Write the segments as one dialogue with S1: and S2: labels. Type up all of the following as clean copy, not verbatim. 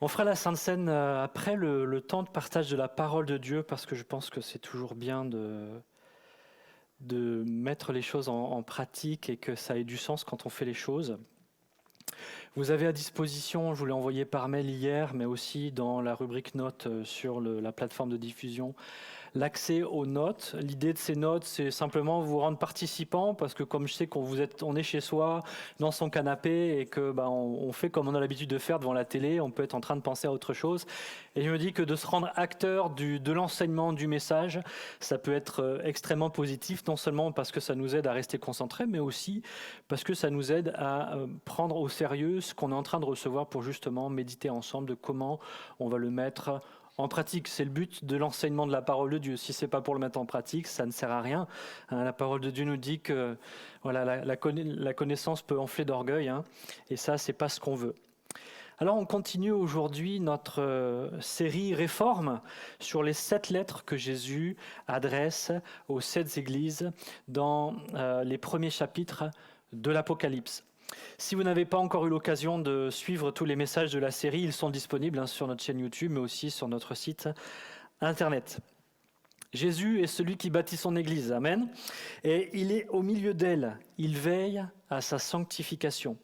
S1: On fera la Sainte Seine après le temps de partage de la parole de Dieu, parce que je pense que c'est toujours bien de mettre les choses en pratique et que ça ait du sens quand on fait les choses. Vous avez à disposition, je vous l'ai envoyé par mail hier, mais aussi dans la rubrique notes sur la plateforme de diffusion, l'accès aux notes. L'idée de ces notes, c'est simplement vous rendre participant, parce que comme je sais on est chez soi, dans son canapé, et que on fait comme on a l'habitude de faire devant la télé, on peut être en train de penser à autre chose. Et je me dis que de se rendre acteur de l'enseignement du message, ça peut être extrêmement positif, non seulement parce que ça nous aide à rester concentrés, mais aussi parce que ça nous aide à prendre au sérieux ce qu'on est en train de recevoir pour justement méditer ensemble de comment on va le mettre en pratique. C'est le but de l'enseignement de la parole de Dieu. Si c'est pas pour le mettre en pratique, ça ne sert à rien. La parole de Dieu nous dit que voilà, la connaissance peut enfler d'orgueil, et ça, c'est pas ce qu'on veut. Alors, on continue aujourd'hui notre série Réforme sur les 7 lettres que Jésus adresse aux 7 églises dans les premiers chapitres de l'Apocalypse. Si vous n'avez pas encore eu l'occasion de suivre tous les messages de la série, ils sont disponibles sur notre chaîne YouTube, mais aussi sur notre site Internet. Jésus est celui qui bâtit son Église, amen. Et il est au milieu d'elle, il veille à sa sanctification.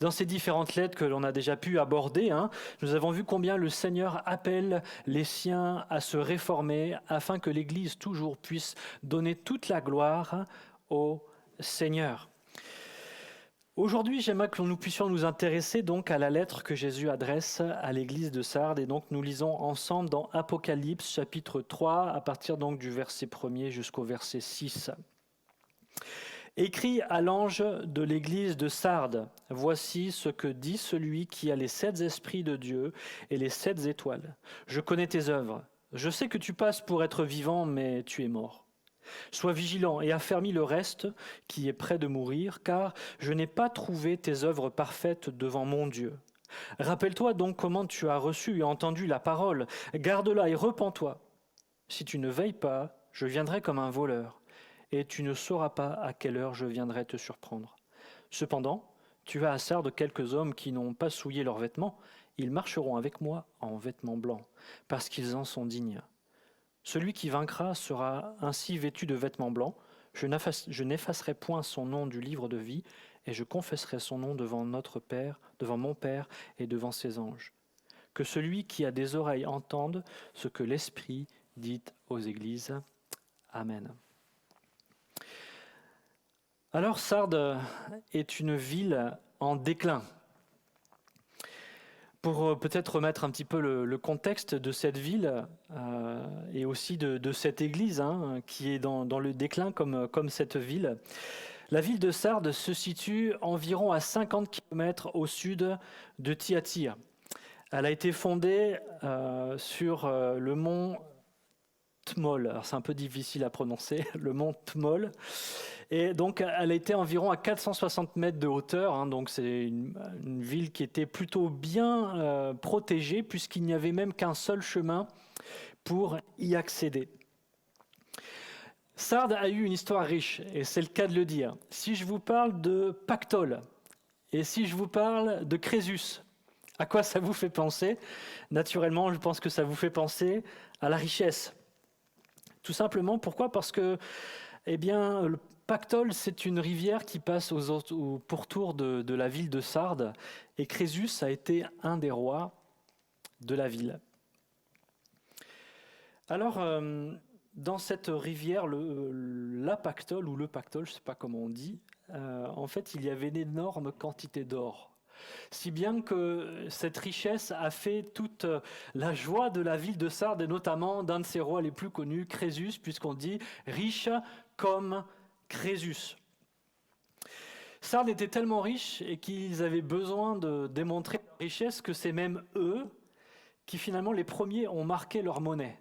S1: Dans ces différentes lettres que l'on a déjà pu aborder, nous avons vu combien le Seigneur appelle les siens à se réformer afin que l'Église toujours puisse donner toute la gloire au Seigneur. Aujourd'hui, j'aimerais que nous puissions nous intéresser donc à la lettre que Jésus adresse à l'église de Sardes. Et donc, nous lisons ensemble dans Apocalypse, chapitre 3, à partir donc du verset 1er jusqu'au verset 6. Écrit à l'ange de l'église de Sardes, voici ce que dit celui qui a les 7 esprits de Dieu et les 7 étoiles. Je connais tes œuvres. Je sais que tu passes pour être vivant, mais tu es mort. Sois vigilant et affermis le reste qui est près de mourir, car je n'ai pas trouvé tes œuvres parfaites devant mon Dieu. Rappelle-toi donc comment tu as reçu et entendu la parole. Garde-la et repens-toi. Si tu ne veilles pas, je viendrai comme un voleur, et tu ne sauras pas à quelle heure je viendrai te surprendre. Cependant, tu as à Sardes quelques hommes qui n'ont pas souillé leurs vêtements. Ils marcheront avec moi en vêtements blancs, parce qu'ils en sont dignes. Celui qui vaincra sera ainsi vêtu de vêtements blancs. Je n'effacerai point son nom du livre de vie, et je confesserai son nom devant notre Père, devant mon Père et devant ses anges. Que celui qui a des oreilles entende ce que l'Esprit dit aux églises. Amen. Alors, Sardes est une ville en déclin. Pour peut-être remettre un petit peu le contexte de cette ville et aussi de cette église qui est dans le déclin comme cette ville. La ville de Sardes se situe environ à 50 km au sud de Thyatire. Elle a été fondée sur le mont Tmol. Alors c'est un peu difficile à prononcer, le mont Tmol. Et donc, elle était environ à 460 mètres de hauteur. Donc, c'est une ville qui était plutôt bien protégée, puisqu'il n'y avait même qu'un seul chemin pour y accéder. Sardes a eu une histoire riche, et c'est le cas de le dire. Si je vous parle de Pactole, et si je vous parle de Crésus, à quoi ça vous fait penser? Naturellement, je pense que ça vous fait penser à la richesse. Tout simplement, pourquoi? Parce que, le Pactole, c'est une rivière qui passe au pourtour de la ville de Sardes, et Crésus a été un des rois de la ville. Alors, dans cette rivière, la Pactole, ou le Pactole, je ne sais pas comment on dit, en fait, il y avait une énorme quantité d'or. Si bien que cette richesse a fait toute la joie de la ville de Sardes, et notamment d'un de ses rois les plus connus, Crésus, puisqu'on dit « riche comme Crésus ». Sardes était tellement riche et qu'ils avaient besoin de démontrer leur richesse que c'est même eux qui finalement les premiers ont marqué leur monnaie.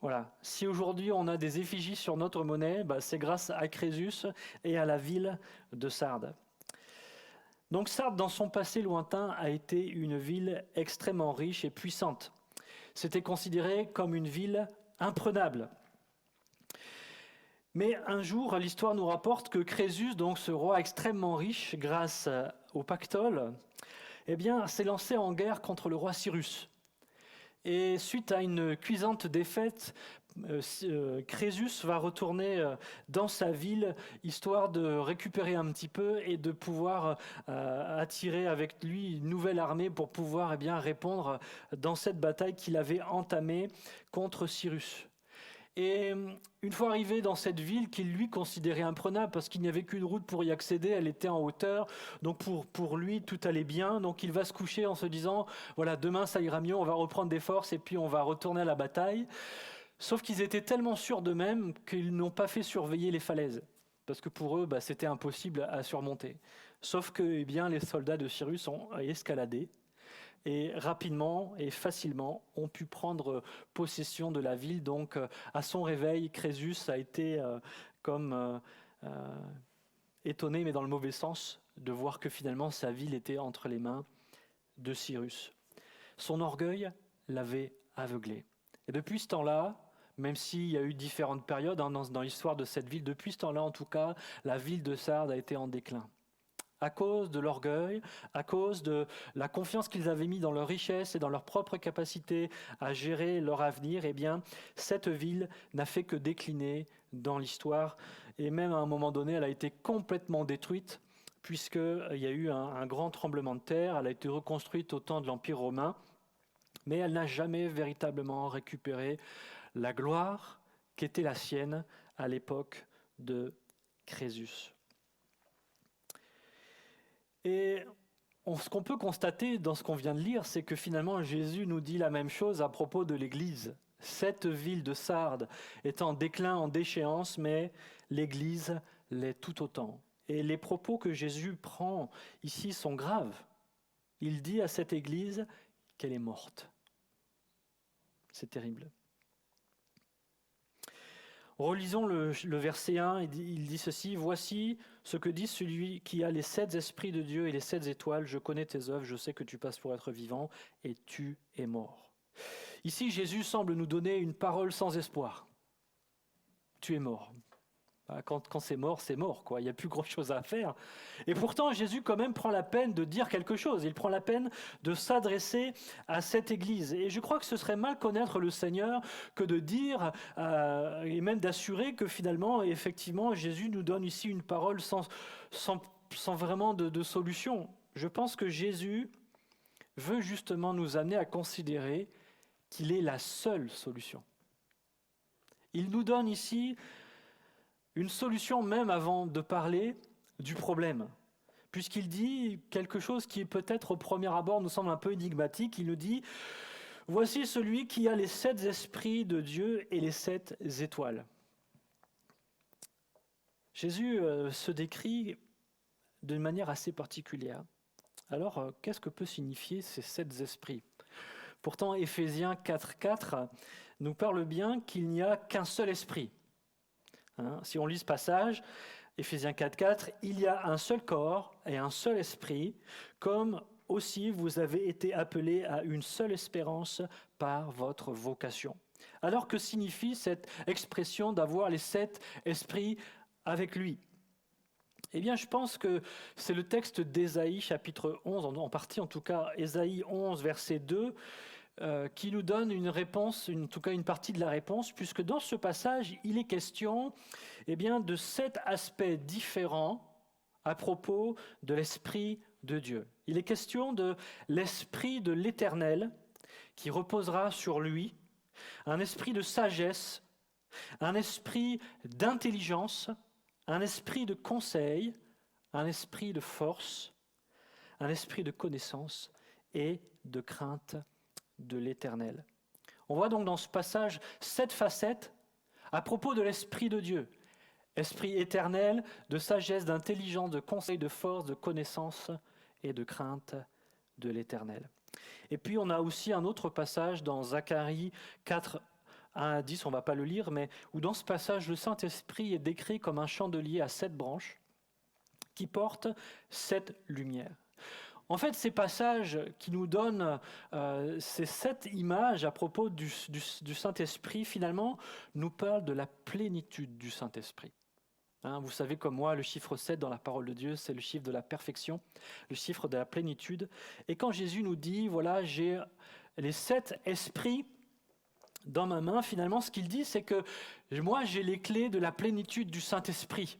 S1: Voilà. Si aujourd'hui on a des effigies sur notre monnaie, c'est grâce à Crésus et à la ville de Sardes. Donc Sardes, dans son passé lointain, a été une ville extrêmement riche et puissante. C'était considéré comme une ville imprenable. Mais un jour, l'histoire nous rapporte que Crésus, donc ce roi extrêmement riche grâce au Pactole, eh bien, s'est lancé en guerre contre le roi Cyrus. Et suite à une cuisante défaite, Crésus va retourner dans sa ville, histoire de récupérer un petit peu et de pouvoir attirer avec lui une nouvelle armée pour pouvoir répondre dans cette bataille qu'il avait entamée contre Cyrus. Et une fois arrivé dans cette ville qu'il lui considérait imprenable parce qu'il n'y avait qu'une route pour y accéder, elle était en hauteur, donc pour lui tout allait bien, donc il va se coucher en se disant voilà, demain ça ira mieux, on va reprendre des forces et puis on va retourner à la bataille. Sauf qu'ils étaient tellement sûrs d'eux-mêmes qu'ils n'ont pas fait surveiller les falaises, parce que pour eux c'était impossible à surmonter. Sauf que les soldats de Cyrus ont escaladé et rapidement et facilement ont pu prendre possession de la ville. Donc à son réveil, Crésus a été étonné, mais dans le mauvais sens, de voir que finalement sa ville était entre les mains de Cyrus. Son orgueil l'avait aveuglé. Et depuis ce temps-là, même s'il y a eu différentes périodes dans l'histoire de cette ville, depuis ce temps-là en tout cas, la ville de Sardes a été en déclin. À cause de l'orgueil, à cause de la confiance qu'ils avaient mis dans leur richesse et dans leur propre capacité à gérer leur avenir, cette ville n'a fait que décliner dans l'histoire. Et même à un moment donné, elle a été complètement détruite, puisqu'il y a eu un grand tremblement de terre. Elle a été reconstruite au temps de l'Empire romain, mais elle n'a jamais véritablement récupéré la gloire qui était la sienne à l'époque de Crésus. Et ce qu'on peut constater dans ce qu'on vient de lire, c'est que finalement Jésus nous dit la même chose à propos de l'Église. Cette ville de Sardes est en déclin, en déchéance, mais l'Église l'est tout autant. Et les propos que Jésus prend ici sont graves. Il dit à cette Église qu'elle est morte. C'est terrible. Relisons le verset 1, il dit ceci, « Voici ce que dit celui qui a les 7 esprits de Dieu et les 7 étoiles. Je connais tes œuvres, je sais que tu passes pour être vivant et tu es mort. » Ici, Jésus semble nous donner une parole sans espoir. Tu es mort. Quand c'est mort, quoi. Il n'y a plus grand-chose à faire. Et pourtant, Jésus quand même prend la peine de dire quelque chose. Il prend la peine de s'adresser à cette Église. Et je crois que ce serait mal connaître le Seigneur que de dire, et même d'assurer que finalement, effectivement, Jésus nous donne ici une parole sans vraiment de solution. Je pense que Jésus veut justement nous amener à considérer qu'il est la seule solution. Il nous donne ici une solution même avant de parler du problème, puisqu'il dit quelque chose qui peut-être au premier abord nous semble un peu énigmatique. Il nous dit « Voici celui qui a les 7 esprits de Dieu et les 7 étoiles. » Jésus se décrit d'une manière assez particulière. Alors, qu'est-ce que peut signifier ces 7 esprits ? Pourtant, Éphésiens 4.4 nous parle bien qu'il n'y a qu'un seul esprit. Si on lit ce passage, Éphésiens 4.4, il y a un seul corps et un seul esprit, comme aussi vous avez été appelés à une seule espérance par votre vocation. Alors que signifie cette expression d'avoir les 7 esprits avec lui ? Eh bien, je pense que c'est le texte d'Ésaïe, chapitre 11, en partie en tout cas, Ésaïe 11, verset 2, qui nous donne une réponse, en tout cas une partie de la réponse, puisque dans ce passage, il est question de 7 aspects différents à propos de l'Esprit de Dieu. Il est question de l'Esprit de l'Éternel qui reposera sur lui, un esprit de sagesse, un esprit d'intelligence, un esprit de conseil, un esprit de force, un esprit de connaissance et de crainte de l'Éternel. On voit donc dans ce passage 7 facettes à propos de l'Esprit de Dieu. Esprit éternel, de sagesse, d'intelligence, de conseil, de force, de connaissance et de crainte de l'Éternel. Et puis on a aussi un autre passage dans Zacharie 4, 1 à 10, on ne va pas le lire, mais où dans ce passage, le Saint-Esprit est décrit comme un chandelier à 7 branches qui porte 7 lumières. En fait, ces passages qui nous donnent ces 7 images à propos du Saint-Esprit, finalement, nous parlent de la plénitude du Saint-Esprit. Vous savez comme moi, le chiffre 7 dans la parole de Dieu, c'est le chiffre de la perfection, le chiffre de la plénitude. Et quand Jésus nous dit, voilà, j'ai les 7 esprits dans ma main, finalement, ce qu'il dit, c'est que moi, j'ai les clés de la plénitude du Saint-Esprit.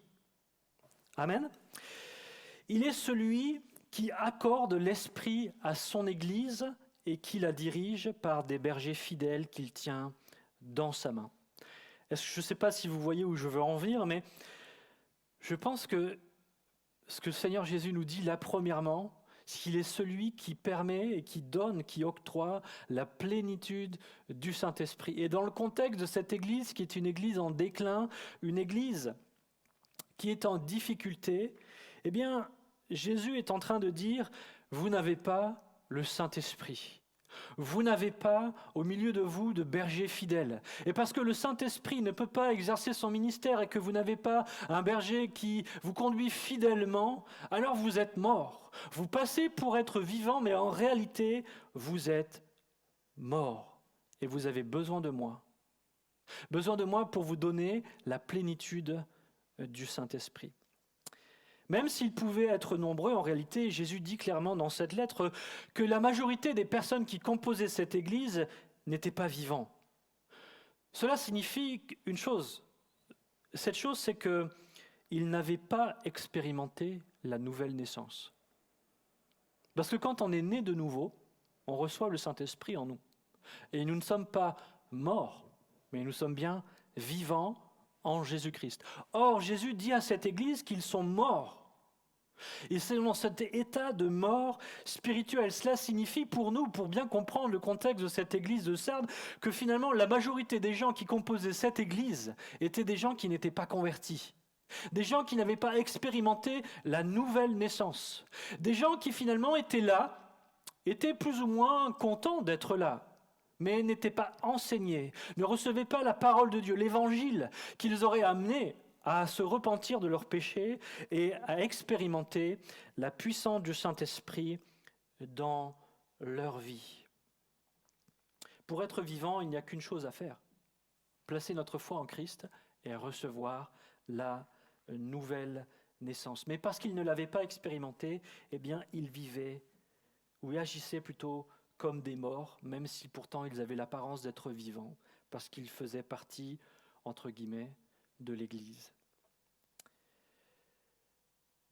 S1: Amen. Il est celui qui accorde l'Esprit à son Église et qui la dirige par des bergers fidèles qu'il tient dans sa main. Je ne sais pas si vous voyez où je veux en venir, mais je pense que ce que le Seigneur Jésus nous dit là, premièrement, c'est qu'il est celui qui permet et qui donne, qui octroie la plénitude du Saint-Esprit. Et dans le contexte de cette Église, qui est une Église en déclin, une Église qui est en difficulté, eh bien, Jésus est en train de dire, vous n'avez pas le Saint-Esprit. Vous n'avez pas au milieu de vous de bergers fidèles. Et parce que le Saint-Esprit ne peut pas exercer son ministère et que vous n'avez pas un berger qui vous conduit fidèlement, alors vous êtes morts. Vous passez pour être vivant, mais en réalité, vous êtes morts. Et vous avez besoin de moi. Besoin de moi pour vous donner la plénitude du Saint-Esprit. Même s'ils pouvaient être nombreux, en réalité, Jésus dit clairement dans cette lettre que la majorité des personnes qui composaient cette Église n'étaient pas vivants. Cela signifie une chose. Cette chose, c'est qu'ils n'avaient pas expérimenté la nouvelle naissance. Parce que quand on est né de nouveau, on reçoit le Saint-Esprit en nous. Et nous ne sommes pas morts, mais nous sommes bien vivants en Jésus-Christ. Or, Jésus dit à cette Église qu'ils sont morts. Et c'est dans cet état de mort spirituelle. Cela signifie pour nous, pour bien comprendre le contexte de cette Église de Sardes, que finalement la majorité des gens qui composaient cette Église étaient des gens qui n'étaient pas convertis. Des gens qui n'avaient pas expérimenté la nouvelle naissance. Des gens qui finalement étaient là, étaient plus ou moins contents d'être là, mais n'étaient pas enseignés, ne recevaient pas la parole de Dieu, l'évangile qu'ils auraient amené à se repentir de leurs péchés et à expérimenter la puissance du Saint-Esprit dans leur vie. Pour être vivant, il n'y a qu'une chose à faire, placer notre foi en Christ et recevoir la nouvelle naissance. Mais parce qu'ils ne l'avaient pas expérimenté, eh bien, ils vivaient, ou agissaient plutôt comme des morts, même si pourtant ils avaient l'apparence d'être vivants, parce qu'ils faisaient partie, entre guillemets, de l'Église.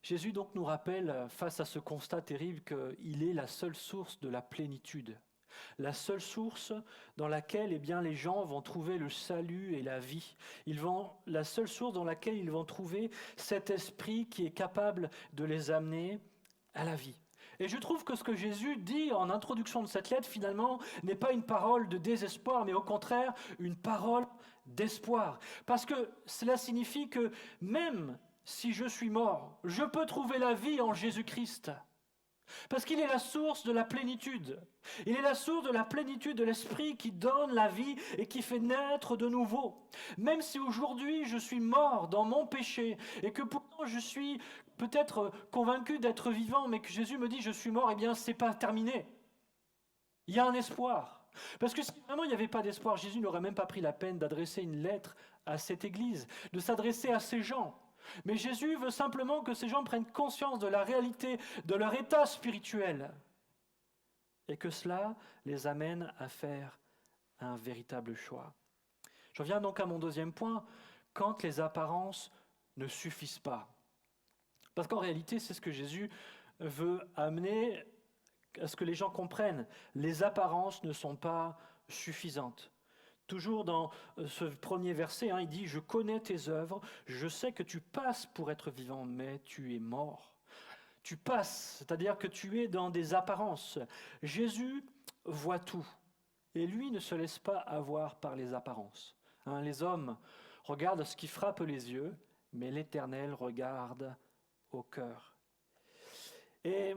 S1: Jésus donc nous rappelle, face à ce constat terrible, qu'il est la seule source de la plénitude, la seule source dans laquelle les gens vont trouver le salut et la vie. La seule source dans laquelle ils vont trouver cet esprit qui est capable de les amener à la vie. Et je trouve que ce que Jésus dit en introduction de cette lettre, finalement, n'est pas une parole de désespoir, mais au contraire, une parole d'espoir. Parce que cela signifie que même si je suis mort, je peux trouver la vie en Jésus-Christ. Parce qu'il est la source de la plénitude. Il est la source de la plénitude de l'Esprit qui donne la vie et qui fait naître de nouveau. Même si aujourd'hui je suis mort dans mon péché et que pourtant je suis peut-être convaincu d'être vivant, mais que Jésus me dit je suis mort, eh bien c'est pas terminé. Il y a un espoir. Parce que si vraiment il n'y avait pas d'espoir, Jésus n'aurait même pas pris la peine d'adresser une lettre à cette Église, de s'adresser à ces gens. Mais Jésus veut simplement que ces gens prennent conscience de la réalité de leur état spirituel et que cela les amène à faire un véritable choix. J'en viens donc à mon deuxième point, quand les apparences ne suffisent pas. Parce qu'en réalité, c'est ce que Jésus veut amener à ce que les gens comprennent. Les apparences ne sont pas suffisantes. Toujours dans ce premier verset, il dit « Je connais tes œuvres, je sais que tu passes pour être vivant, mais tu es mort. » Tu passes, c'est-à-dire que tu es dans des apparences. Jésus voit tout, et lui ne se laisse pas avoir par les apparences. Les hommes regardent ce qui frappe les yeux, mais l'Éternel regarde au cœur. Et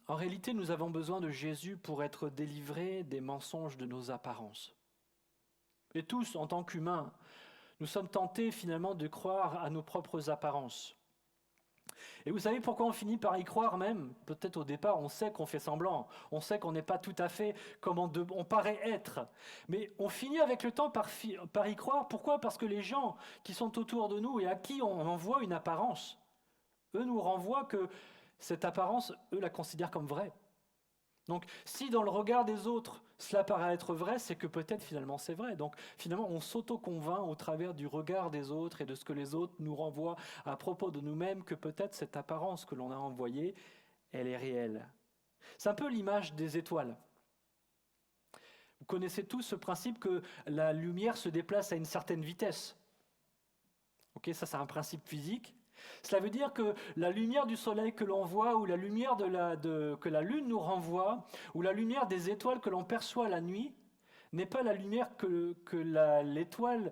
S1: en réalité, nous avons besoin de Jésus pour être délivrés des mensonges de nos apparences. Et tous, en tant qu'humains, nous sommes tentés finalement de croire à nos propres apparences. Et vous savez pourquoi on finit par y croire même? Peut-être au départ, on sait qu'on fait semblant, on sait qu'on n'est pas tout à fait comme on paraît être. Mais on finit avec le temps par y croire. Pourquoi? Parce que les gens qui sont autour de nous et à qui on envoie une apparence, eux nous renvoient que cette apparence, eux la considèrent comme vraie. Donc, si dans le regard des autres, cela paraît être vrai, c'est que peut-être finalement c'est vrai. Donc, finalement, on s'auto-convainc au travers du regard des autres et de ce que les autres nous renvoient à propos de nous-mêmes que peut-être cette apparence que l'on a envoyée, elle est réelle. C'est un peu l'image des étoiles. Vous connaissez tous ce principe que la lumière se déplace à une certaine vitesse. Ok, ça c'est un principe physique. Cela veut dire que la lumière du soleil que l'on voit, ou la lumière que la lune nous renvoie, ou la lumière des étoiles que l'on perçoit la nuit, n'est pas la lumière que l'étoile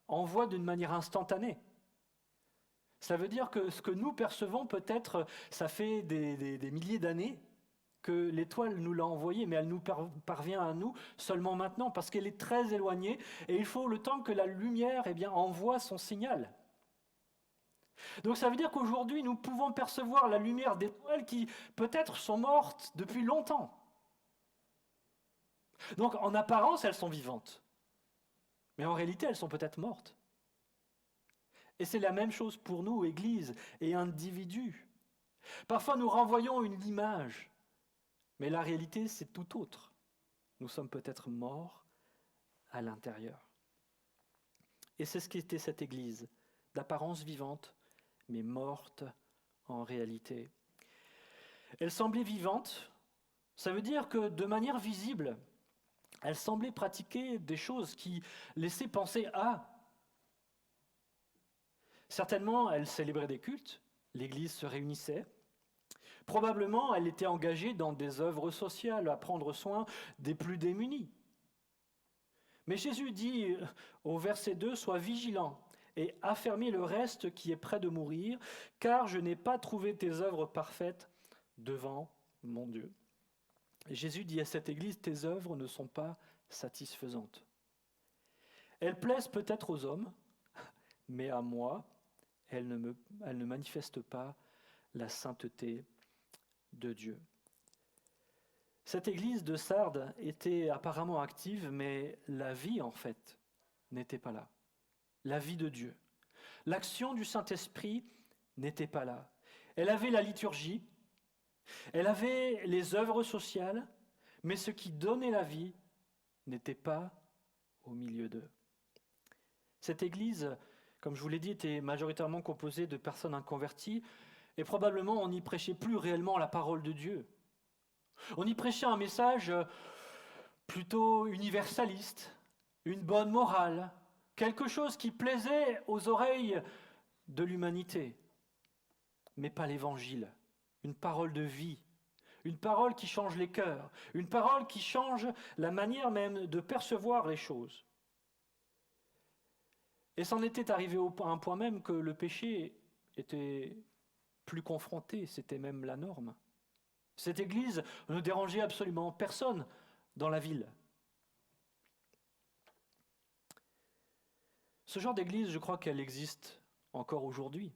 S1: envoie d'une manière instantanée. Ça veut dire que ce que nous percevons, peut-être, ça fait des milliers d'années que l'étoile nous l'a envoyé, mais elle nous parvient à nous seulement maintenant, parce qu'elle est très éloignée, et il faut le temps que la lumière envoie son signal. Donc ça veut dire qu'aujourd'hui, nous pouvons percevoir la lumière d'étoiles qui peut-être sont mortes depuis longtemps. Donc en apparence, elles sont vivantes. Mais en réalité, elles sont peut-être mortes. Et c'est la même chose pour nous, Église et individus. Parfois, nous renvoyons une image, mais la réalité, c'est tout autre. Nous sommes peut-être morts à l'intérieur. Et c'est ce qu'était cette Église, d'apparence vivante, mais morte en réalité. Elle semblait vivante, ça veut dire que de manière visible, elle semblait pratiquer des choses qui laissaient penser à. Certainement, elle célébrait des cultes, l'Église se réunissait. Probablement, elle était engagée dans des œuvres sociales, à prendre soin des plus démunis. Mais Jésus dit au verset 2, « Sois vigilant et affermis le reste qui est près de mourir, car je n'ai pas trouvé tes œuvres parfaites devant mon Dieu. » Et Jésus dit à cette Église, « Tes œuvres ne sont pas satisfaisantes. Elles plaisent peut-être aux hommes, mais à moi, elles ne manifestent pas la sainteté de Dieu. » Cette église de Sardes était apparemment active, mais la vie, en fait, n'était pas là. La vie de Dieu. L'action du Saint-Esprit n'était pas là. Elle avait la liturgie, elle avait les œuvres sociales, mais ce qui donnait la vie n'était pas au milieu d'eux. Cette église, comme je vous l'ai dit, était majoritairement composée de personnes inconverties, et probablement on n'y prêchait plus réellement la parole de Dieu. On y prêchait un message plutôt universaliste, une bonne morale, quelque chose qui plaisait aux oreilles de l'humanité, mais pas l'évangile, une parole de vie, une parole qui change les cœurs, une parole qui change la manière même de percevoir les choses. Et c'en était arrivé à un point même que le péché était plus confronté, c'était même la norme. Cette église ne dérangeait absolument personne dans la ville. Ce genre d'église, je crois qu'elle existe encore aujourd'hui.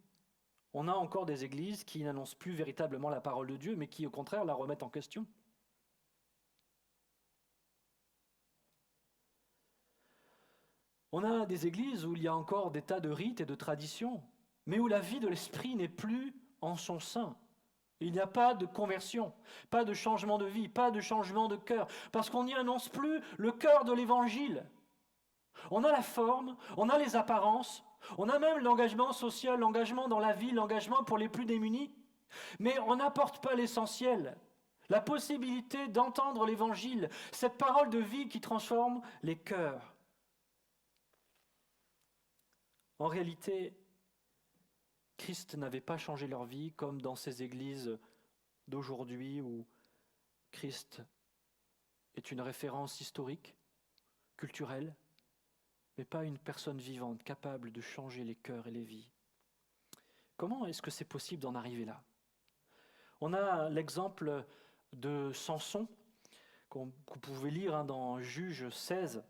S1: On a encore des églises qui n'annoncent plus véritablement la parole de Dieu, mais qui au contraire la remettent en question. On a des églises où il y a encore des tas de rites et de traditions, mais où la vie de l'esprit n'est plus en son sein. Il n'y a pas de conversion, pas de changement de vie, pas de changement de cœur, parce qu'on n'y annonce plus le cœur de l'Évangile. On a la forme, on a les apparences, on a même l'engagement social, l'engagement dans la vie, l'engagement pour les plus démunis, mais on n'apporte pas l'essentiel, la possibilité d'entendre l'Évangile, cette parole de vie qui transforme les cœurs. En réalité, Christ n'avait pas changé leur vie comme dans ces églises d'aujourd'hui où Christ est une référence historique, culturelle, mais pas une personne vivante capable de changer les cœurs et les vies. Comment est-ce que c'est possible d'en arriver là? On a l'exemple de Samson, que vous pouvez lire dans Juge 16.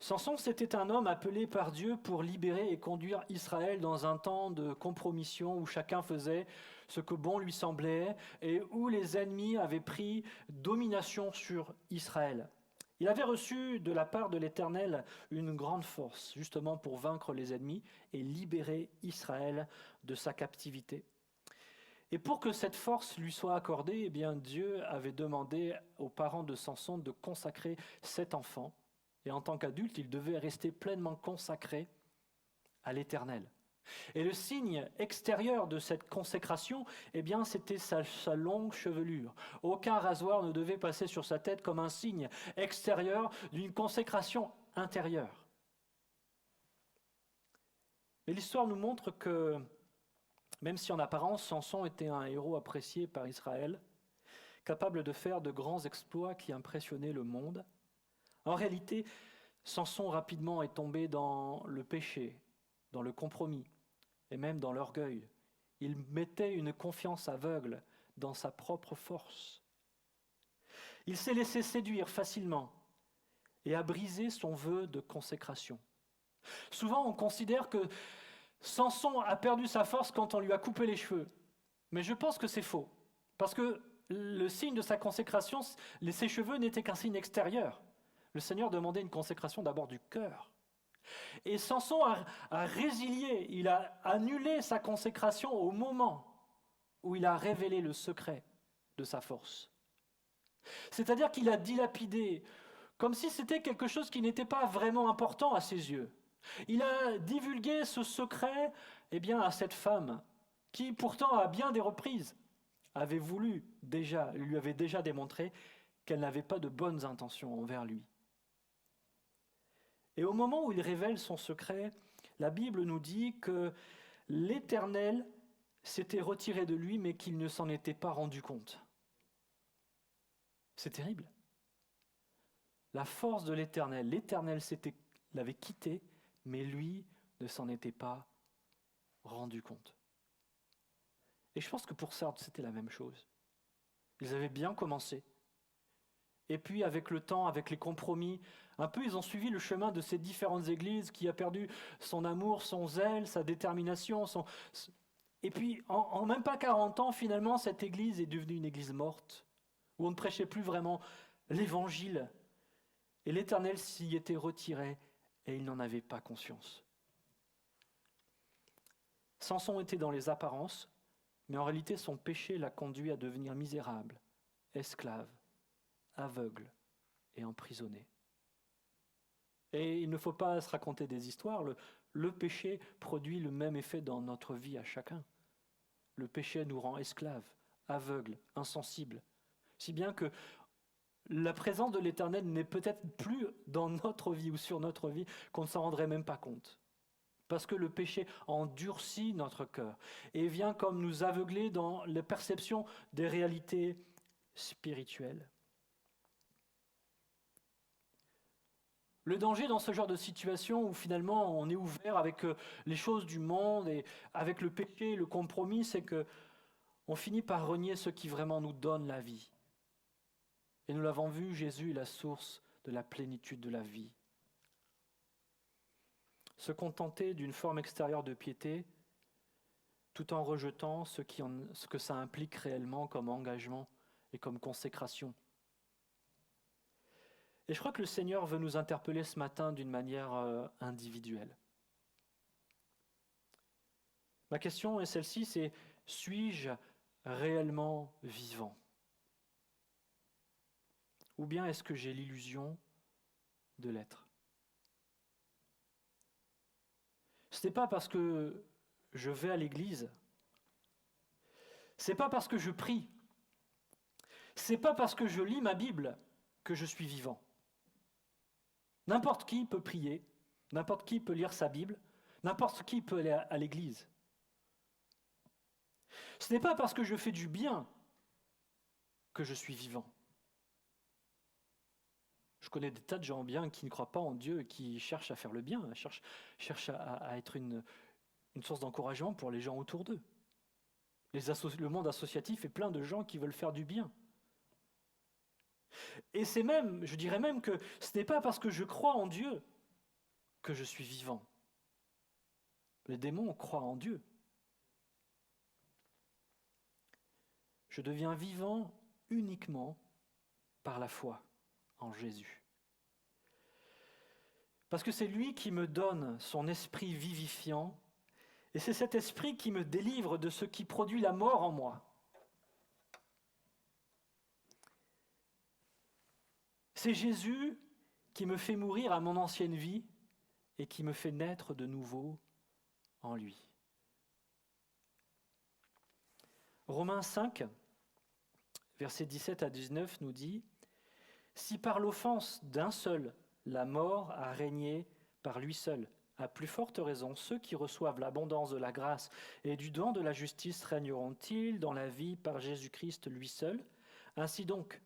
S1: Samson, c'était un homme appelé par Dieu pour libérer et conduire Israël dans un temps de compromission où chacun faisait ce que bon lui semblait et où les ennemis avaient pris domination sur Israël. Il avait reçu de la part de l'Éternel une grande force, justement pour vaincre les ennemis et libérer Israël de sa captivité. Et pour que cette force lui soit accordée, eh bien, Dieu avait demandé aux parents de Samson de consacrer cet enfant. Et en tant qu'adulte, il devait rester pleinement consacré à l'Éternel. Et le signe extérieur de cette consécration, eh bien, c'était sa longue chevelure. Aucun rasoir ne devait passer sur sa tête comme un signe extérieur d'une consécration intérieure. Mais l'histoire nous montre que, même si en apparence Samson était un héros apprécié par Israël, capable de faire de grands exploits qui impressionnaient le monde, en réalité, Samson rapidement est tombé dans le péché, dans le compromis et même dans l'orgueil. Il mettait une confiance aveugle dans sa propre force. Il s'est laissé séduire facilement et a brisé son vœu de consécration. Souvent, on considère que Samson a perdu sa force quand on lui a coupé les cheveux. Mais je pense que c'est faux. Parce que le signe de sa consécration, ses cheveux n'étaient qu'un signe extérieur. Le Seigneur demandait une consécration d'abord du cœur. Et Samson a résilié, il a annulé sa consécration au moment où il a révélé le secret de sa force. C'est-à-dire qu'il a dilapidé, comme si c'était quelque chose qui n'était pas vraiment important à ses yeux. Il a divulgué ce secret à cette femme qui, pourtant, à bien des reprises, lui avait déjà démontré qu'elle n'avait pas de bonnes intentions envers lui. Et au moment où il révèle son secret, la Bible nous dit que l'Éternel s'était retiré de lui, mais qu'il ne s'en était pas rendu compte. C'est terrible. La force de l'Éternel, l'avait quitté, mais lui ne s'en était pas rendu compte. Et je pense que pour Sardes, c'était la même chose. Ils avaient bien commencé. Et puis, avec le temps, avec les compromis, un peu, ils ont suivi le chemin de ces différentes églises qui a perdu son amour, son zèle, sa détermination. Et puis, en même pas 40 ans, finalement, cette église est devenue une église morte, où on ne prêchait plus vraiment l'évangile. Et l'Éternel s'y était retiré, et il n'en avait pas conscience. Samson était dans les apparences, mais en réalité, son péché l'a conduit à devenir misérable, esclave, aveugle et emprisonné. Et il ne faut pas se raconter des histoires, le péché produit le même effet dans notre vie à chacun. Le péché nous rend esclaves, aveugles, insensibles, si bien que la présence de l'Éternel n'est peut-être plus dans notre vie ou sur notre vie qu'on ne s'en rendrait même pas compte. Parce que le péché endurcit notre cœur et vient comme nous aveugler dans la perception des réalités spirituelles. Le danger dans ce genre de situation où finalement on est ouvert avec les choses du monde et avec le péché, le compromis, c'est que on finit par renier ce qui vraiment nous donne la vie. Et nous l'avons vu, Jésus est la source de la plénitude de la vie. Se contenter d'une forme extérieure de piété, tout en rejetant ce que ça implique réellement comme engagement et comme consécration. Et je crois que le Seigneur veut nous interpeller ce matin d'une manière individuelle. Ma question est celle-ci, c'est « Suis-je réellement vivant ?» Ou bien est-ce que j'ai l'illusion de l'être ? Ce n'est pas parce que je vais à l'église, c'est pas parce que je prie, c'est pas parce que je lis ma Bible que je suis vivant. N'importe qui peut prier, n'importe qui peut lire sa Bible, n'importe qui peut aller à l'église. Ce n'est pas parce que je fais du bien que je suis vivant. Je connais des tas de gens bien qui ne croient pas en Dieu et qui cherchent à faire le bien, cherchent à être une source d'encouragement pour les gens autour d'eux. Le monde associatif est plein de gens qui veulent faire du bien. Et je dirais même que ce n'est pas parce que je crois en Dieu que je suis vivant. Les démons croient en Dieu. Je deviens vivant uniquement par la foi en Jésus. Parce que c'est lui qui me donne son esprit vivifiant, et c'est cet esprit qui me délivre de ce qui produit la mort en moi. C'est Jésus qui me fait mourir à mon ancienne vie et qui me fait naître de nouveau en lui. Romains 5, versets 17 à 19 nous dit « Si par l'offense d'un seul, la mort a régné par lui seul, à plus forte raison, ceux qui reçoivent l'abondance de la grâce et du don de la justice régneront-ils dans la vie par Jésus-Christ lui seul? Ainsi donc,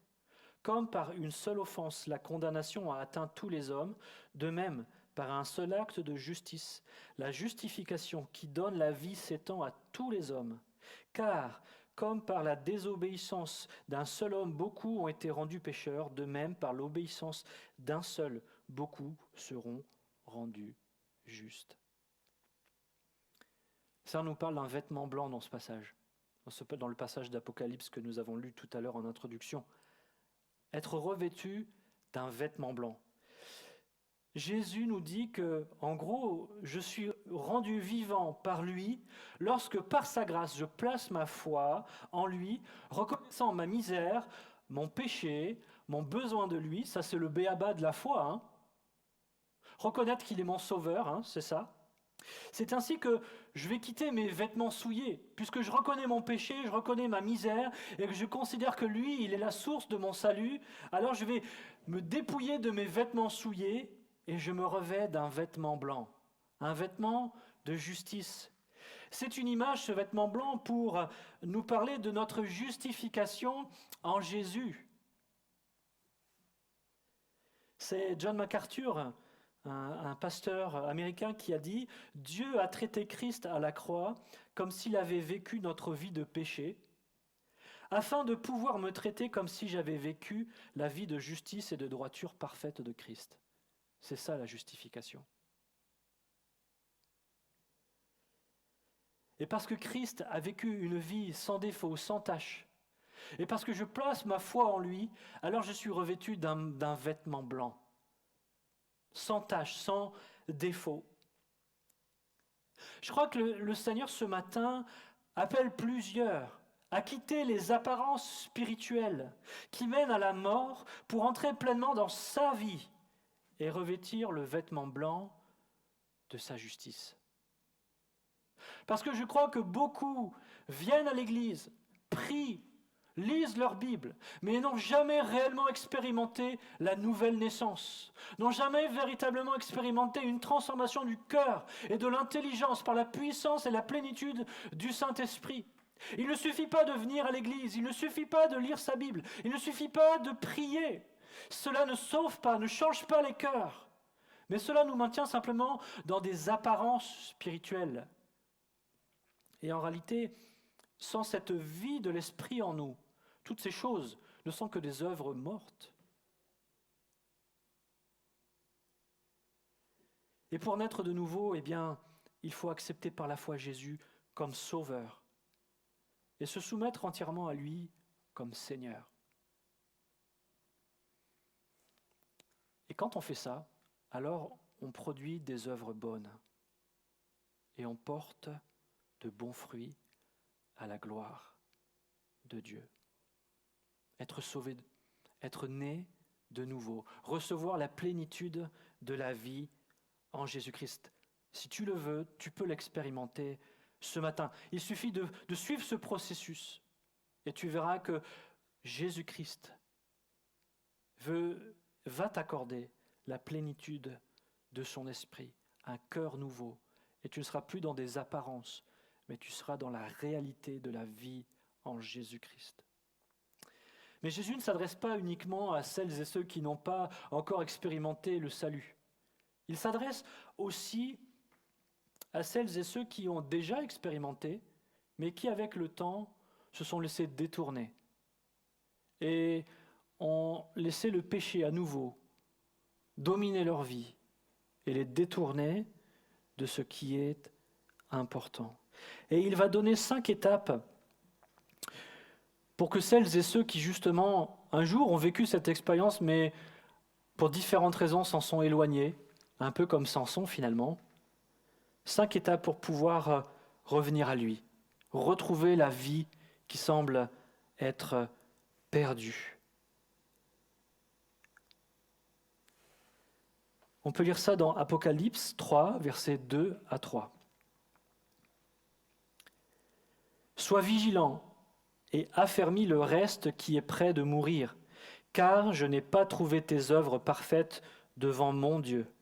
S1: comme par une seule offense, la condamnation a atteint tous les hommes, de même, par un seul acte de justice, la justification qui donne la vie s'étend à tous les hommes. Car, comme par la désobéissance d'un seul homme, beaucoup ont été rendus pécheurs, de même, par l'obéissance d'un seul, beaucoup seront rendus justes. » Ça nous parle d'un vêtement blanc dans ce passage, dans le passage d'Apocalypse que nous avons lu tout à l'heure en introduction. Être revêtu d'un vêtement blanc. Jésus nous dit que, en gros, je suis rendu vivant par lui lorsque, par sa grâce, je place ma foi en lui, reconnaissant ma misère, mon péché, mon besoin de lui. Ça, c'est le b.a.-ba de la foi. Hein. Reconnaître qu'il est mon sauveur, c'est ça. C'est ainsi que je vais quitter mes vêtements souillés, puisque je reconnais mon péché, je reconnais ma misère, et que je considère que lui, il est la source de mon salut. Alors je vais me dépouiller de mes vêtements souillés, et je me revêts d'un vêtement blanc, un vêtement de justice. C'est une image, ce vêtement blanc, pour nous parler de notre justification en Jésus. C'est John MacArthur, un pasteur américain, qui a dit « Dieu a traité Christ à la croix comme s'il avait vécu notre vie de péché, afin de pouvoir me traiter comme si j'avais vécu la vie de justice et de droiture parfaite de Christ. » C'est ça la justification. Et parce que Christ a vécu une vie sans défaut, sans tache, et parce que je place ma foi en lui, alors je suis revêtu d'un vêtement blanc, sans tache, sans défaut. Je crois que le Seigneur ce matin appelle plusieurs à quitter les apparences spirituelles qui mènent à la mort pour entrer pleinement dans sa vie et revêtir le vêtement blanc de sa justice. Parce que je crois que beaucoup viennent à l'église, prient, lisent leur Bible, mais n'ont jamais réellement expérimenté la nouvelle naissance, n'ont jamais véritablement expérimenté une transformation du cœur et de l'intelligence par la puissance et la plénitude du Saint-Esprit. Il ne suffit pas de venir à l'église, il ne suffit pas de lire sa Bible, il ne suffit pas de prier. Cela ne sauve pas, ne change pas les cœurs, mais cela nous maintient simplement dans des apparences spirituelles. Et en réalité, sans cette vie de l'esprit en nous, toutes ces choses ne sont que des œuvres mortes. Et pour naître de nouveau, eh bien, il faut accepter par la foi Jésus comme Sauveur et se soumettre entièrement à lui comme Seigneur. Et quand on fait ça, alors on produit des œuvres bonnes et on porte de bons fruits à la gloire de Dieu. Être sauvé, être né de nouveau, recevoir la plénitude de la vie en Jésus-Christ. Si tu le veux, tu peux l'expérimenter ce matin. Il suffit de suivre ce processus et tu verras que Jésus-Christ va t'accorder la plénitude de son esprit, un cœur nouveau. Et tu ne seras plus dans des apparences, mais tu seras dans la réalité de la vie en Jésus-Christ. Mais Jésus ne s'adresse pas uniquement à celles et ceux qui n'ont pas encore expérimenté le salut. Il s'adresse aussi à celles et ceux qui ont déjà expérimenté, mais qui, avec le temps, se sont laissés détourner et ont laissé le péché à nouveau dominer leur vie et les détourner de ce qui est important. Et il va donner 5 étapes pour que celles et ceux qui, justement, un jour ont vécu cette expérience, mais pour différentes raisons s'en sont éloignés, un peu comme Samson finalement, 5 étapes pour pouvoir revenir à lui, retrouver la vie qui semble être perdue. On peut lire ça dans Apocalypse 3, versets 2 à 3. « Sois vigilant et affermis le reste qui est près de mourir, car je n'ai pas trouvé tes œuvres parfaites devant mon Dieu.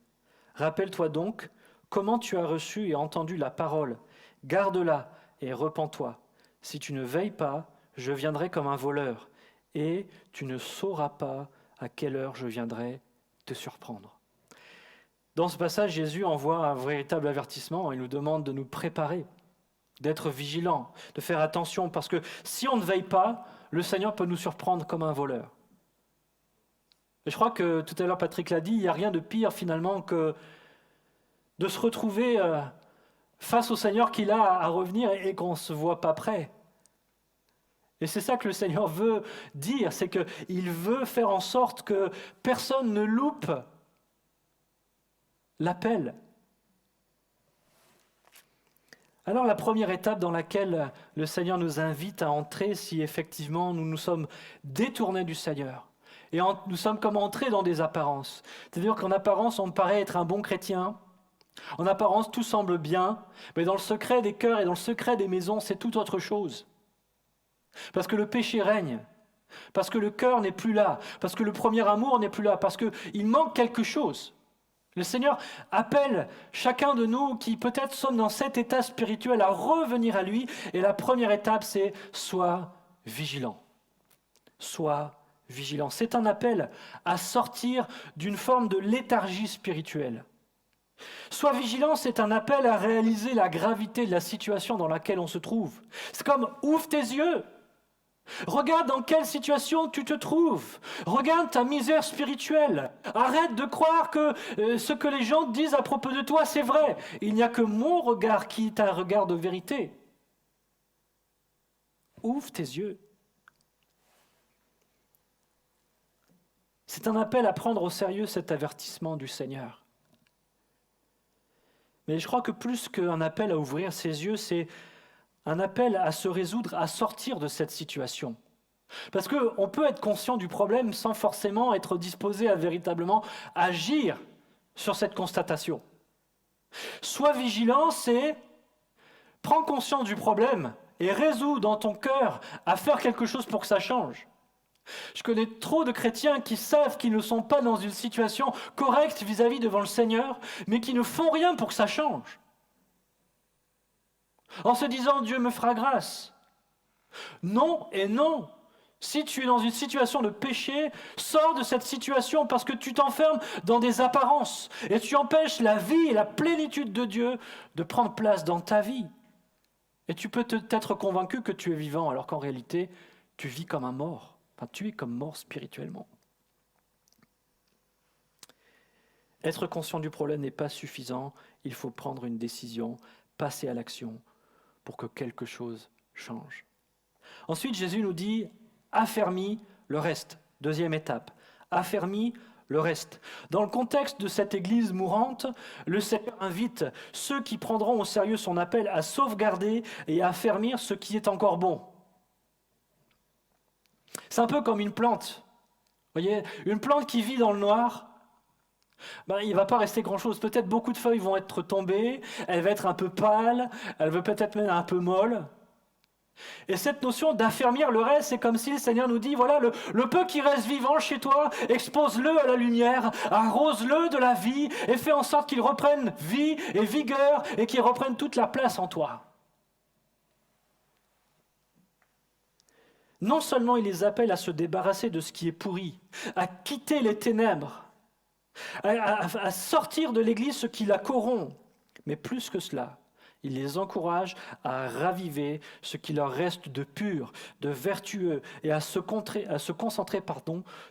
S1: Rappelle-toi donc comment tu as reçu et entendu la parole. Garde-la et repens-toi. Si tu ne veilles pas, je viendrai comme un voleur, et tu ne sauras pas à quelle heure je viendrai te surprendre. » Dans ce passage, Jésus envoie un véritable avertissement. Il nous demande de nous préparer, d'être vigilants, de faire attention, parce que si on ne veille pas, le Seigneur peut nous surprendre comme un voleur. Et je crois que tout à l'heure Patrick l'a dit, il n'y a rien de pire finalement que de se retrouver face au Seigneur qui a à revenir et qu'on ne se voit pas prêt. Et c'est ça que le Seigneur veut dire, c'est qu'il veut faire en sorte que personne ne loupe l'appel. Alors la première étape dans laquelle le Seigneur nous invite à entrer, si effectivement nous nous sommes détournés du Seigneur, et nous sommes comme entrés dans des apparences. C'est-à-dire qu'en apparence, on paraît être un bon chrétien, en apparence, tout semble bien, mais dans le secret des cœurs et dans le secret des maisons, c'est tout autre chose. Parce que le péché règne, parce que le cœur n'est plus là, parce que le premier amour n'est plus là, parce qu'il manque quelque chose. Le Seigneur appelle chacun de nous qui peut-être sommes dans cet état spirituel à revenir à lui. Et la première étape, c'est « sois vigilant ». Sois vigilant. C'est un appel à sortir d'une forme de léthargie spirituelle. Sois vigilant, c'est un appel à réaliser la gravité de la situation dans laquelle on se trouve. C'est comme « ouvre tes yeux ». Regarde dans quelle situation tu te trouves. Regarde ta misère spirituelle. Arrête de croire que ce que les gens disent à propos de toi, c'est vrai. Il n'y a que mon regard qui est un regard de vérité. Ouvre tes yeux. C'est un appel à prendre au sérieux cet avertissement du Seigneur. Mais je crois que plus qu'un appel à ouvrir ses yeux, c'est un appel à se résoudre, à sortir de cette situation. Parce qu'on peut être conscient du problème sans forcément être disposé à véritablement agir sur cette constatation. Sois vigilant, c'est prends conscience du problème et résous dans ton cœur à faire quelque chose pour que ça change. Je connais trop de chrétiens qui savent qu'ils ne sont pas dans une situation correcte vis-à-vis devant le Seigneur, mais qui ne font rien pour que ça change. En se disant « Dieu me fera grâce ». Non et non. Si tu es dans une situation de péché, sors de cette situation parce que tu t'enfermes dans des apparences et tu empêches la vie et la plénitude de Dieu de prendre place dans ta vie. Et tu peux être convaincu que tu es vivant alors qu'en réalité, tu vis comme un mort. Enfin, tu es comme mort spirituellement. Être conscient du problème n'est pas suffisant. Il faut prendre une décision, passer à l'action pour que quelque chose change. Ensuite, Jésus nous dit « affermis le reste ». Deuxième étape, « affermis le reste ». Dans le contexte de cette église mourante, le Seigneur invite ceux qui prendront au sérieux son appel à sauvegarder et à affermir ce qui est encore bon. C'est un peu comme une plante. Vous voyez, une plante qui vit dans le noir, il ne va pas rester grand-chose. Peut-être beaucoup de feuilles vont être tombées, elle va être un peu pâle, elle va peut-être même un peu molle. Et cette notion d'affermir le reste, c'est comme si le Seigneur nous dit, voilà, le peu qui reste vivant chez toi, expose-le à la lumière, arrose-le de la vie et fais en sorte qu'il reprenne vie et vigueur et qu'il reprenne toute la place en toi. Non seulement il les appelle à se débarrasser de ce qui est pourri, à quitter les ténèbres, à sortir de l'Église ce qui la corrompt, mais plus que cela, il les encourage à raviver ce qui leur reste de pur, de vertueux, et à se concentrer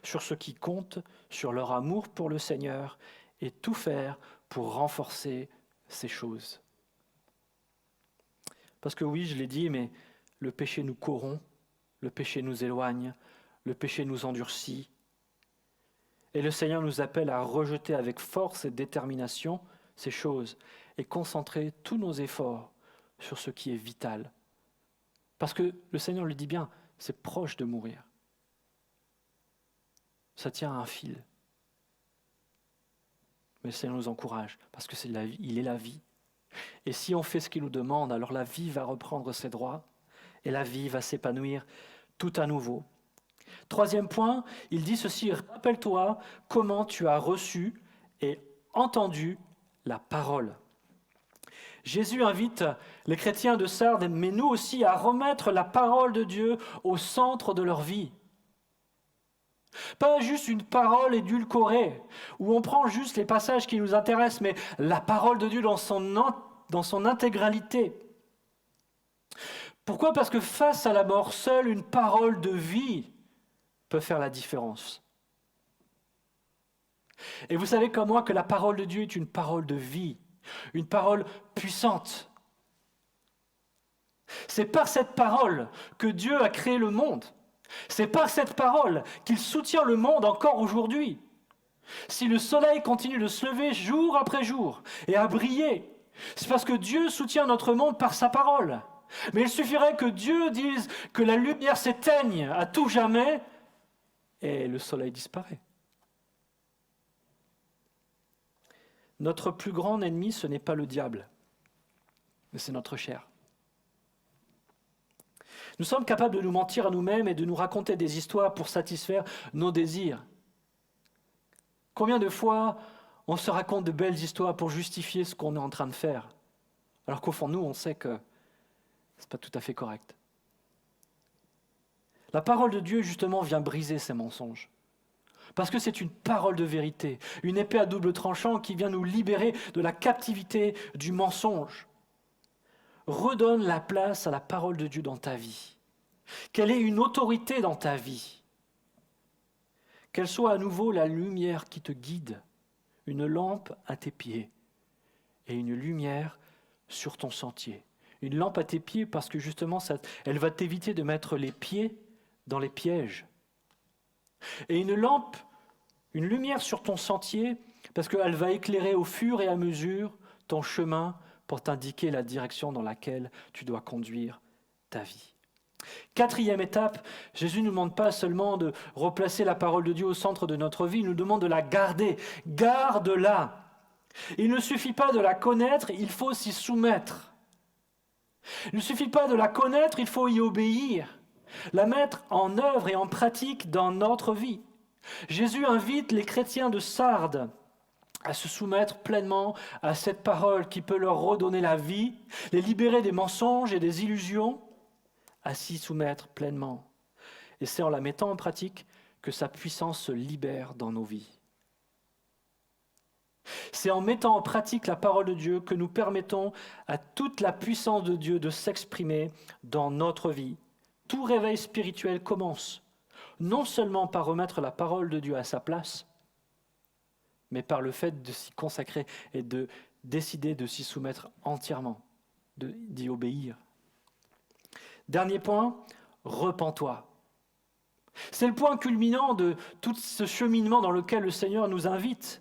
S1: sur ce qui compte, sur leur amour pour le Seigneur, et tout faire pour renforcer ces choses. Parce que oui, je l'ai dit, mais le péché nous corrompt, le péché nous éloigne, le péché nous endurcit. Et le Seigneur nous appelle à rejeter avec force et détermination ces choses et concentrer tous nos efforts sur ce qui est vital. Parce que le Seigneur le dit bien, c'est proche de mourir. Ça tient à un fil. Mais le Seigneur nous encourage, parce que il est la vie. Et si on fait ce qu'il nous demande, alors la vie va reprendre ses droits et la vie va s'épanouir tout à nouveau. Troisième point, il dit ceci, rappelle-toi comment tu as reçu et entendu la parole. Jésus invite les chrétiens de Sardes, mais nous aussi, à remettre la parole de Dieu au centre de leur vie. Pas juste une parole édulcorée, où on prend juste les passages qui nous intéressent, mais la parole de Dieu dans son intégralité. Pourquoi ? Parce que face à la mort, seule une parole de vie peut faire la différence. Et vous savez comme moi que la parole de Dieu est une parole de vie, une parole puissante. C'est par cette parole que Dieu a créé le monde. C'est par cette parole qu'il soutient le monde encore aujourd'hui. Si le soleil continue de se lever jour après jour et à briller, c'est parce que Dieu soutient notre monde par sa parole. Mais il suffirait que Dieu dise que la lumière s'éteigne à tout jamais et le soleil disparaît. Notre plus grand ennemi, ce n'est pas le diable, mais c'est notre chair. Nous sommes capables de nous mentir à nous-mêmes et de nous raconter des histoires pour satisfaire nos désirs. Combien de fois on se raconte de belles histoires pour justifier ce qu'on est en train de faire, alors qu'au fond, nous, on sait que ce n'est pas tout à fait correct. La parole de Dieu, justement, vient briser ces mensonges. Parce que c'est une parole de vérité, une épée à double tranchant qui vient nous libérer de la captivité du mensonge. Redonne la place à la parole de Dieu dans ta vie. Qu'elle ait une autorité dans ta vie. Qu'elle soit à nouveau la lumière qui te guide, une lampe à tes pieds et une lumière sur ton sentier. Une lampe à tes pieds parce que justement, elle va t'éviter de mettre les pieds dans les pièges. Et une lampe, une lumière sur ton sentier parce qu'elle va éclairer au fur et à mesure ton chemin pour t'indiquer la direction dans laquelle tu dois conduire ta vie. Quatrième étape, Jésus ne nous demande pas seulement de replacer la parole de Dieu au centre de notre vie, il nous demande de la garder. Garde-la. Il ne suffit pas de la connaître, il faut s'y soumettre. Il ne suffit pas de la connaître, il faut y obéir. La mettre en œuvre et en pratique dans notre vie. Jésus invite les chrétiens de Sardes à se soumettre pleinement à cette parole qui peut leur redonner la vie, les libérer des mensonges et des illusions, à s'y soumettre pleinement. Et c'est en la mettant en pratique que sa puissance se libère dans nos vies. C'est en mettant en pratique la parole de Dieu que nous permettons à toute la puissance de Dieu de s'exprimer dans notre vie. Tout réveil spirituel commence non seulement par remettre la parole de Dieu à sa place, mais par le fait de s'y consacrer et de décider de s'y soumettre entièrement, d'y obéir. Dernier point, repens-toi. C'est le point culminant de tout ce cheminement dans lequel le Seigneur nous invite.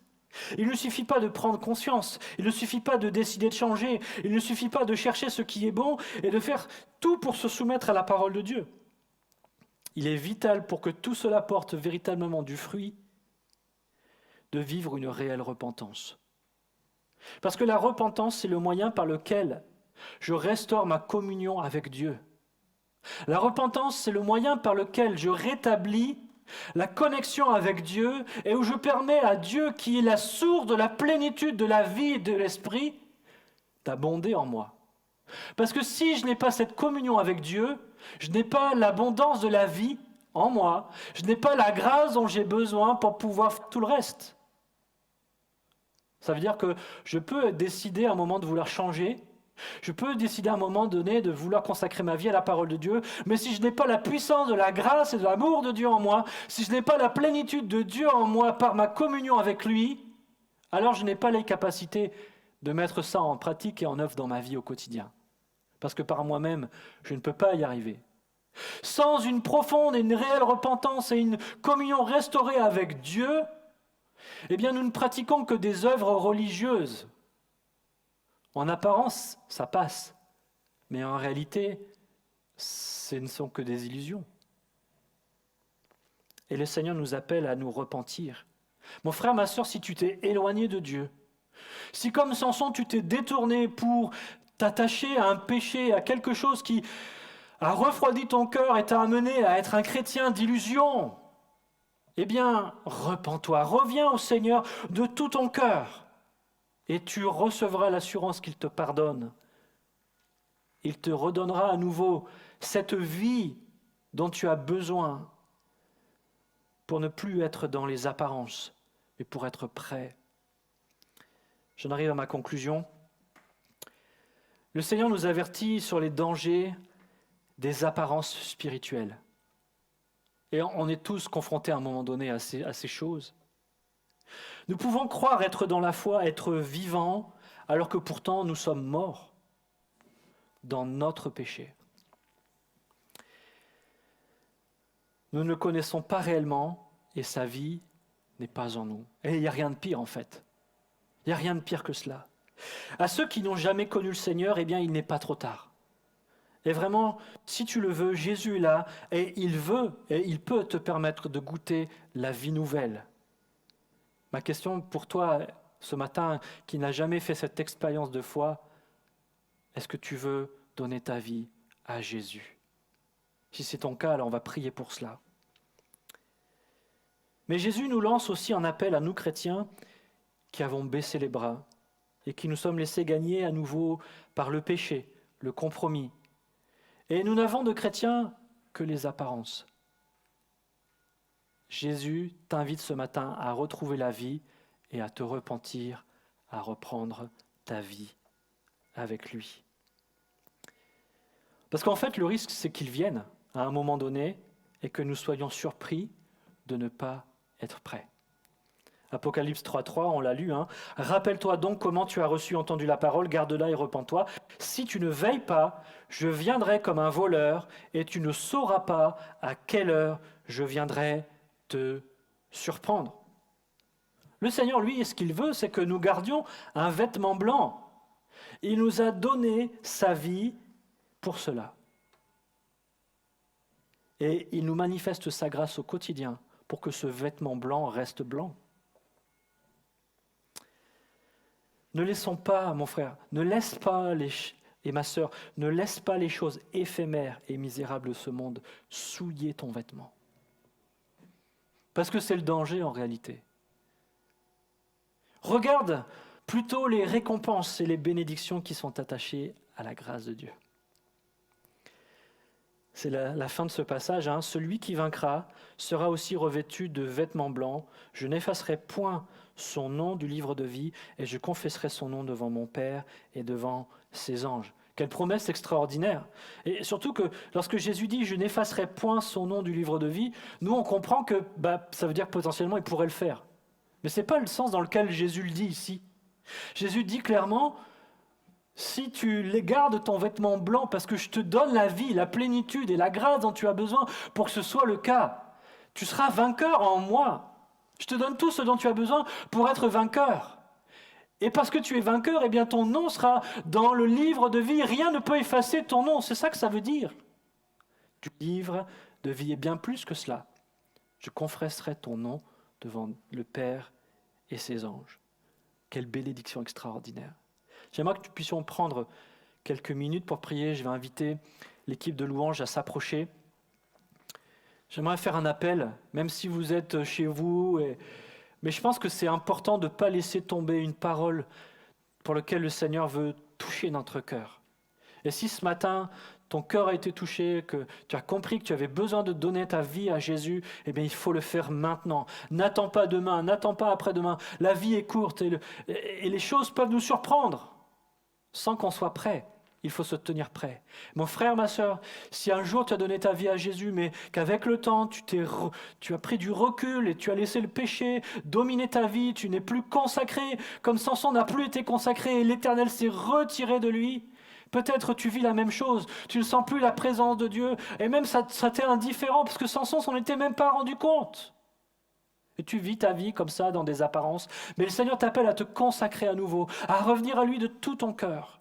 S1: Il ne suffit pas de prendre conscience, il ne suffit pas de décider de changer, il ne suffit pas de chercher ce qui est bon et de faire tout pour se soumettre à la parole de Dieu. Il est vital pour que tout cela porte véritablement du fruit, de vivre une réelle repentance. Parce que la repentance, c'est le moyen par lequel je restaure ma communion avec Dieu. La repentance, c'est le moyen par lequel je rétablis la connexion avec Dieu et où je permets à Dieu, qui est la source de la plénitude de la vie et de l'esprit, d'abonder en moi. Parce que si je n'ai pas cette communion avec Dieu, je n'ai pas l'abondance de la vie en moi, je n'ai pas la grâce dont j'ai besoin pour pouvoir faire tout le reste. Ça veut dire que je peux décider à un moment de vouloir changer, je peux décider à un moment donné de vouloir consacrer ma vie à la parole de Dieu, mais si je n'ai pas la puissance de la grâce et de l'amour de Dieu en moi, si je n'ai pas la plénitude de Dieu en moi par ma communion avec lui, alors je n'ai pas les capacités de mettre ça en pratique et en œuvre dans ma vie au quotidien. Parce que par moi-même, je ne peux pas y arriver. Sans une profonde et une réelle repentance et une communion restaurée avec Dieu, eh bien nous ne pratiquons que des œuvres religieuses. En apparence, ça passe, mais en réalité, ce ne sont que des illusions. Et le Seigneur nous appelle à nous repentir. Mon frère, ma sœur, si tu t'es éloigné de Dieu, si comme Samson tu t'es détourné pour t'attacher à un péché, à quelque chose qui a refroidi ton cœur et t'a amené à être un chrétien d'illusion, eh bien, repens-toi, reviens au Seigneur de tout ton cœur et tu recevras l'assurance qu'il te pardonne. Il te redonnera à nouveau cette vie dont tu as besoin pour ne plus être dans les apparences, mais pour être prêt. J'en arrive à ma conclusion. Le Seigneur nous avertit sur les dangers des apparences spirituelles. Et on est tous confrontés à un moment donné à ces choses. Nous pouvons croire être dans la foi, être vivants, alors que pourtant nous sommes morts dans notre péché. Nous ne le connaissons pas réellement et sa vie n'est pas en nous. Et il n'y a rien de pire en fait. Il n'y a rien de pire que cela. À ceux qui n'ont jamais connu le Seigneur, eh bien il n'est pas trop tard. Et vraiment, si tu le veux, Jésus est là et il veut et il peut te permettre de goûter la vie nouvelle. Ma question pour toi ce matin, qui n'a jamais fait cette expérience de foi, est-ce que tu veux donner ta vie à Jésus? Si c'est ton cas, alors on va prier pour cela. Mais Jésus nous lance aussi un appel à nous chrétiens qui avons baissé les bras et qui nous sommes laissés gagner à nouveau par le péché, le compromis. Et nous n'avons de chrétiens que les apparences. Jésus t'invite ce matin à retrouver la vie et à te repentir, à reprendre ta vie avec lui. Parce qu'en fait, le risque, c'est qu'il vienne à un moment donné et que nous soyons surpris de ne pas être prêts. Apocalypse 3.3, on l'a lu. Rappelle-toi donc comment tu as reçu, entendu la parole, garde-la et repens-toi. Si tu ne veilles pas, je viendrai comme un voleur et tu ne sauras pas à quelle heure je viendrai te surprendre. Le Seigneur, lui, ce qu'il veut, c'est que nous gardions un vêtement blanc. Il nous a donné sa vie pour cela. Et il nous manifeste sa grâce au quotidien pour que ce vêtement blanc reste blanc. Ne laissons pas, mon frère, et ma sœur, ne laisse pas les choses éphémères et misérables de ce monde souiller ton vêtement. Parce que c'est le danger en réalité. Regarde plutôt les récompenses et les bénédictions qui sont attachées à la grâce de Dieu. C'est la fin de ce passage. Celui qui vaincra sera aussi revêtu de vêtements blancs. Je n'effacerai point son nom du livre de vie et je confesserai son nom devant mon Père et devant ses anges. Quelle promesse extraordinaire! Et surtout que lorsque Jésus dit « je n'effacerai point son nom du livre de vie », nous on comprend que ça veut dire que potentiellement il pourrait le faire. Mais ce n'est pas le sens dans lequel Jésus le dit ici. Jésus dit clairement « si tu gardes ton vêtement blanc parce que je te donne la vie, la plénitude et la grâce dont tu as besoin pour que ce soit le cas, tu seras vainqueur en moi. Je te donne tout ce dont tu as besoin pour être vainqueur. Et parce que tu es vainqueur, eh bien ton nom sera dans le livre de vie. Rien ne peut effacer ton nom. C'est ça que ça veut dire. Du livre de vie est bien plus que cela. Je confesserai ton nom devant le Père et ses anges. Quelle bénédiction extraordinaire. J'aimerais que nous puissions prendre quelques minutes pour prier. Je vais inviter l'équipe de louange à s'approcher. J'aimerais faire un appel, même si vous êtes chez vous. Mais je pense que c'est important de ne pas laisser tomber une parole pour laquelle le Seigneur veut toucher notre cœur. Et si ce matin, ton cœur a été touché, que tu as compris que tu avais besoin de donner ta vie à Jésus, eh bien il faut le faire maintenant. N'attends pas demain, n'attends pas après-demain. La vie est courte et les choses peuvent nous surprendre sans qu'on soit prêt. il faut se tenir prêt. Mon frère, ma sœur, si un jour tu as donné ta vie à Jésus, mais qu'avec le temps, tu as pris du recul et tu as laissé le péché dominer ta vie, tu n'es plus consacré, comme Samson n'a plus été consacré et l'Éternel s'est retiré de lui, peut-être tu vis la même chose, tu ne sens plus la présence de Dieu, et même ça t'est indifférent, parce que Samson s'en était même pas rendu compte. Et tu vis ta vie comme ça, dans des apparences, mais le Seigneur t'appelle à te consacrer à nouveau, à revenir à lui de tout ton cœur.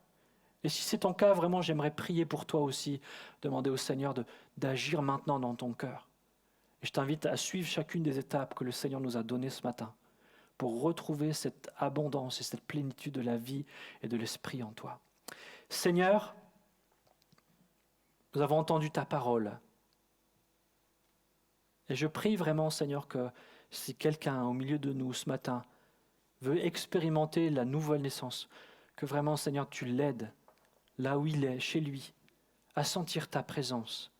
S1: Et si c'est ton cas, vraiment, j'aimerais prier pour toi aussi, demander au Seigneur d'agir maintenant dans ton cœur. Et je t'invite à suivre chacune des étapes que le Seigneur nous a données ce matin pour retrouver cette abondance et cette plénitude de la vie et de l'esprit en toi. Seigneur, nous avons entendu ta parole. Et je prie vraiment, Seigneur, que si quelqu'un au milieu de nous ce matin veut expérimenter la nouvelle naissance, que vraiment, Seigneur, tu l'aides là où il est, chez lui, à sentir ta présence,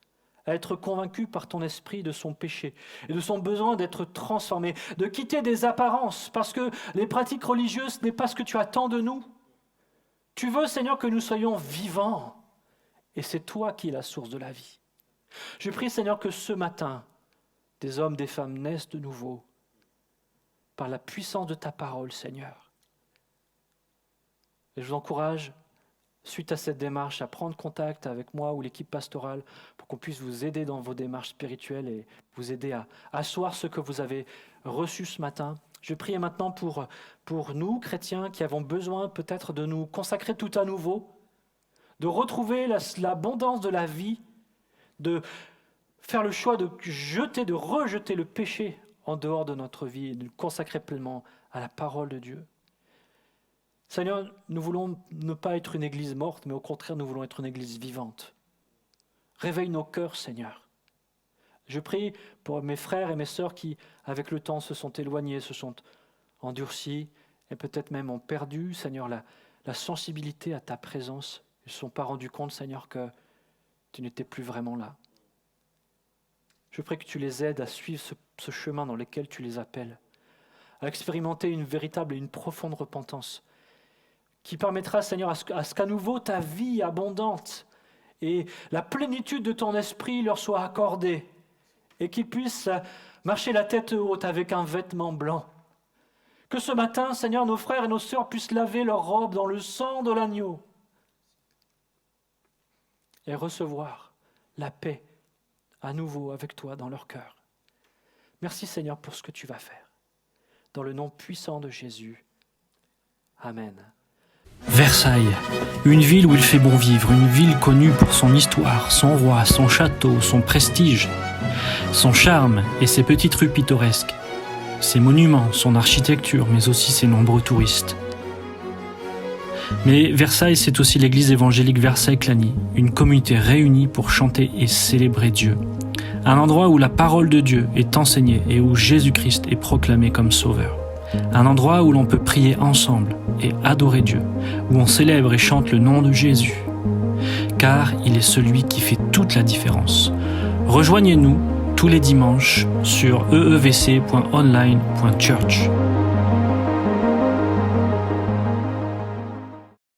S1: à être convaincu par ton esprit de son péché et de son besoin d'être transformé, de quitter des apparences, parce que les pratiques religieuses, ce n'est pas ce que tu attends de nous. Tu veux, Seigneur, que nous soyons vivants, et c'est toi qui es la source de la vie. Je prie, Seigneur, que ce matin, des hommes, des femmes naissent de nouveau, par la puissance de ta parole, Seigneur. Et je vous encourage, suite à cette démarche, à prendre contact avec moi ou l'équipe pastorale pour qu'on puisse vous aider dans vos démarches spirituelles et vous aider à asseoir ce que vous avez reçu ce matin. Je prie maintenant pour nous, chrétiens, qui avons besoin peut-être de nous consacrer tout à nouveau, de retrouver l'abondance de la vie, de faire le choix de rejeter le péché en dehors de notre vie et de nous consacrer pleinement à la parole de Dieu. Seigneur, nous voulons ne pas être une église morte, mais au contraire, nous voulons être une église vivante. Réveille nos cœurs, Seigneur. Je prie pour mes frères et mes sœurs qui, avec le temps, se sont éloignés, se sont endurcis et peut-être même ont perdu, Seigneur, la sensibilité à ta présence. Ils ne se sont pas rendus compte, Seigneur, que tu n'étais plus vraiment là. Je prie que tu les aides à suivre ce chemin dans lequel tu les appelles, à expérimenter une véritable et une profonde repentance, qui permettra, Seigneur, à ce qu'à nouveau ta vie abondante et la plénitude de ton esprit leur soit accordée et qu'ils puissent marcher la tête haute avec un vêtement blanc. Que ce matin, Seigneur, nos frères et nos sœurs puissent laver leurs robes dans le sang de l'agneau et recevoir la paix à nouveau avec toi dans leur cœur. Merci, Seigneur, pour ce que tu vas faire. Dans le nom puissant de Jésus. Amen.
S2: Versailles, une ville où il fait bon vivre, une ville connue pour son histoire, son roi, son château, son prestige, son charme et ses petites rues pittoresques, ses monuments, son architecture, mais aussi ses nombreux touristes. Mais Versailles, c'est aussi l'église évangélique Versailles-Clagny, une communauté réunie pour chanter et célébrer Dieu. Un endroit où la parole de Dieu est enseignée et où Jésus-Christ est proclamé comme sauveur. Un endroit où l'on peut prier ensemble et adorer Dieu, où on célèbre et chante le nom de Jésus, car il est celui qui fait toute la différence. Rejoignez-nous tous les dimanches sur eevc.online.church.